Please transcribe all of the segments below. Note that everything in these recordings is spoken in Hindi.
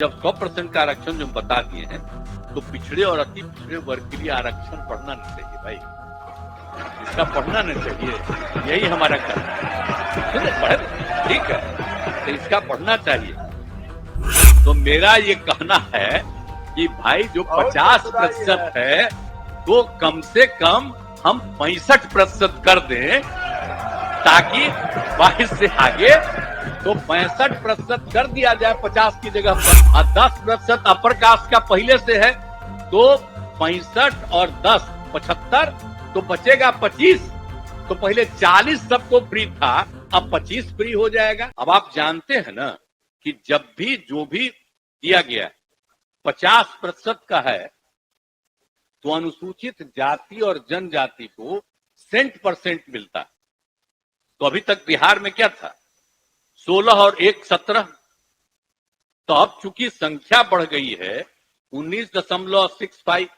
जब 100% का आरक्षण जो हम बता दिए हैं तो पिछड़े और अति पिछड़े वर्ग के लिए आरक्षण बढ़ना नहीं चाहिए भाई, इसका बढ़ना नहीं चाहिए, यही हमारा कहना है। ठीक है, तो इसका बढ़ना चाहिए। तो मेरा ये कहना है कि भाई जो 50% है तो कम से कम हम 65% कर दें, ताकि 22 से आगे तो 65% कर दिया जाए 50 की जगह पर, और 10% अपर कास्ट का पहले से है तो 65 और 10 75, तो बचेगा 25। तो पहले 40 सबको फ्री था, अब 25 फ्री हो जाएगा। अब आप जानते हैं ना कि जब भी जो भी दिया गया 50% का है तो अनुसूचित जाति और जनजाति को 100% मिलता। तो अभी तक बिहार में क्या था, 16 और 1 17। तो अब चूंकि संख्या बढ़ गई है 19.65,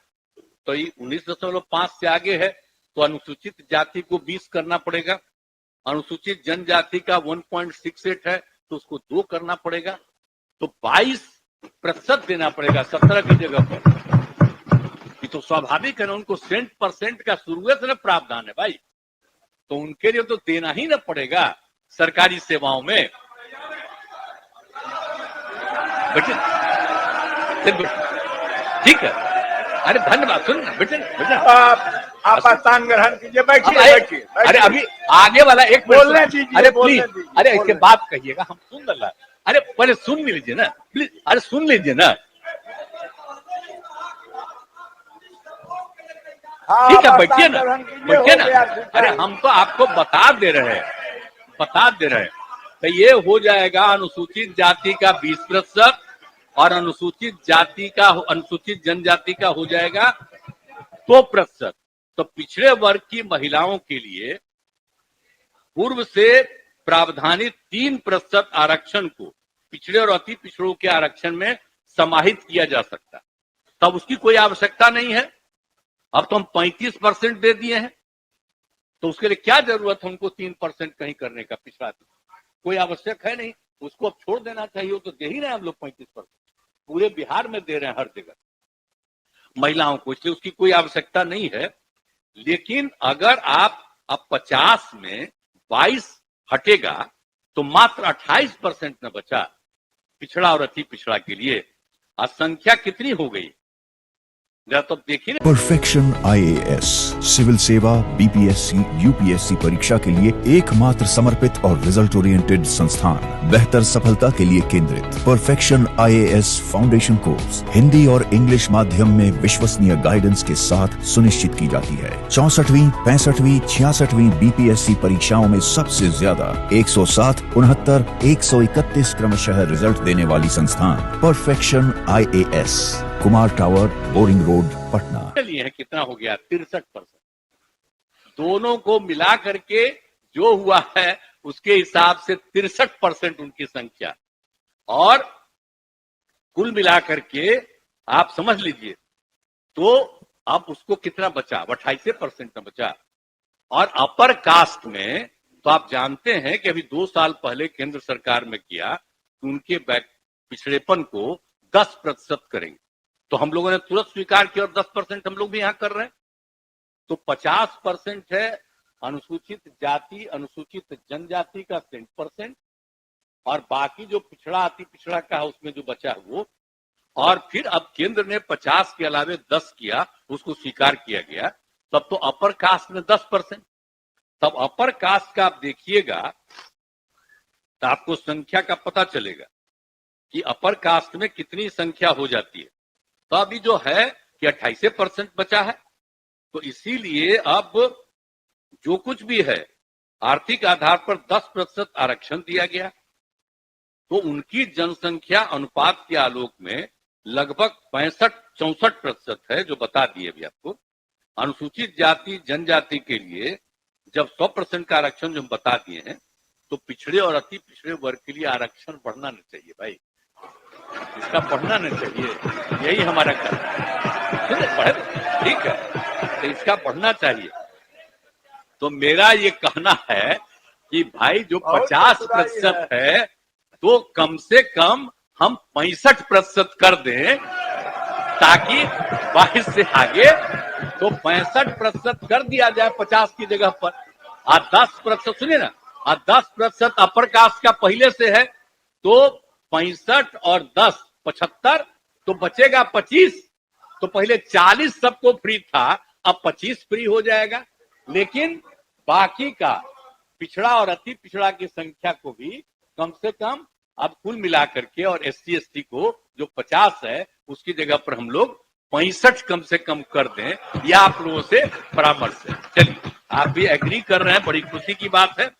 तो ये 19.5 से आगे है, तो अनुसूचित जाति को 20 करना पड़ेगा, अनुसूचित जनजाति का 1.68 है तो उसको 2 करना पड़ेगा, तो 22% देना पड़ेगा 17 की जगह पर। ये तो स्वाभाविक है ना, उनको 100% का शुरुआत से प्रावधान है भाई, तो उनके लिए तो देना ही ना पड़ेगा सरकारी सेवाओं में। बेटे ठीक है, अरे धन्यवाद, सुन बेटे आप स्थान ग्रहण कीजिए, बैठिए। अरे अभी आगे वाला एक बोलने दीजिए, अरे प्लीज, अरे इसके बात कहिएगा, हम सुन रहे हैं। अरे पहले सुन लीजिए ना प्लीज, अरे सुन लीजिए ना। ठीक है, बैठिए ना, बैठिए ना। अरे हम तो आपको बता दे रहे हैं, तो ये हो जाएगा अनुसूचित जाति का 20% और अनुसूचित जनजाति का हो जाएगा 2%। तो पिछड़े वर्ग की महिलाओं के लिए पूर्व से प्रावधानित 3% आरक्षण को पिछड़े और अति पिछड़ों के आरक्षण में समाहित किया जा सकता, तब उसकी कोई आवश्यकता नहीं है। अब तो हम 35% दे दिए हैं, तो उसके लिए क्या जरूरत है उनको 3% कहीं करने का, पिछड़ा कोई आवश्यक है नहीं, उसको अब छोड़ देना चाहिए। तो दे ही रहे हैं हम लोग 35%, पूरे बिहार में दे रहे हैं हर जगह महिलाओं को, इसलिए उसकी कोई आवश्यकता नहीं है। लेकिन अगर आप अब 50 में 22 हटेगा तो मात्र 28% न बचा पिछड़ा और अति पिछड़ा के लिए। आज संख्या कितनी हो गई तो देखिए। परफेक्शन आईएएस सिविल सेवा, बीपीएससी, यूपीएससी परीक्षा के लिए एकमात्र समर्पित और रिजल्ट ओरिएंटेड संस्थान, बेहतर सफलता के लिए केंद्रित। Perfection IAS foundation course Hindi और इंग्लिश माध्यम में विश्वसनीय गाइडेंस के साथ सुनिश्चित की जाती है। 64वीं, 65वीं, 66वीं बीपीएससी परीक्षाओं में सबसे ज्यादा 107, 69, 131 क्रमशः रिजल्ट देने वाली संस्थान perfection IAS, Kumar tower, boring road, Patna. चलिए है कितना हो गया, 63%। दोनों को मिला करके जो हुआ है उसके हिसाब से 63% उनकी संख्या, और कुल मिला करके आप समझ लीजिए तो अब उसको कितना बचा, 28% न बचा। और अपर कास्ट में तो आप जानते हैं कि अभी 2 साल पहले केंद्र सरकार में किया, उनके पिछड़ेपन को 10% करेंगे, तो हम लोगों ने तुरंत स्वीकार किया और 10% हम लोग भी यहां कर रहे हैं। तो 50% है अनुसूचित जाति, अनुसूचित जनजाति का 100%, और बाकी जो पिछड़ा अति पिछड़ा का है उसमें जो बचा वो, और फिर अब केंद्र ने 50 के अलावे 10 किया, उसको स्वीकार किया गया, तब तो अपर कास्ट में 10%। तब अपर कास्ट का आप देखिएगा तो आपको संख्या का पता चलेगा कि अपर कास्ट में कितनी संख्या हो जाती है। तो अभी जो है कि 28% बचा है, तो इसीलिए अब जो कुछ भी है आर्थिक आधार पर 10% आरक्षण दिया गया, तो उनकी जनसंख्या अनुपात के आलोक में लगभग 65-64% है, जो बता दिए अभी आपको। अनुसूचित जाति जनजाति के लिए जब 100% का आरक्षण जो हम बता दिए हैं, तो पिछड़े और अति पिछड़े वर्ग के लिए आरक्षण बढ़ना नहीं चाहिए भाई, इसका बढ़ना नहीं चाहिए, यही हमारा कहना है। ठीक है, तो इसका बढ़ना चाहिए। तो मेरा ये कहना है कि भाई जो 50% है तो कम से कम हम 65% कर दें ताकि 22 से आगे, तो 65% कर दिया जाए 50 की जगह पर। 10% सुनिए ना, 10% अपर कास्ट का पहले से है, तो 65 और 10 75, तो बचेगा 25। तो पहले 40 सबको फ्री था, अब 25 फ्री हो जाएगा। लेकिन बाकी का पिछड़ा और अति पिछड़ा की संख्या को भी कम से कम अब कुल मिलाकर के, और SC ST को जो 50 है उसकी जगह पर हम लोग 65 कम से कम कर दें, यह आप लोगों से परामर्श है। चलिए, आप भी एग्री कर रहे हैं, बड़ी खुशी की बात है।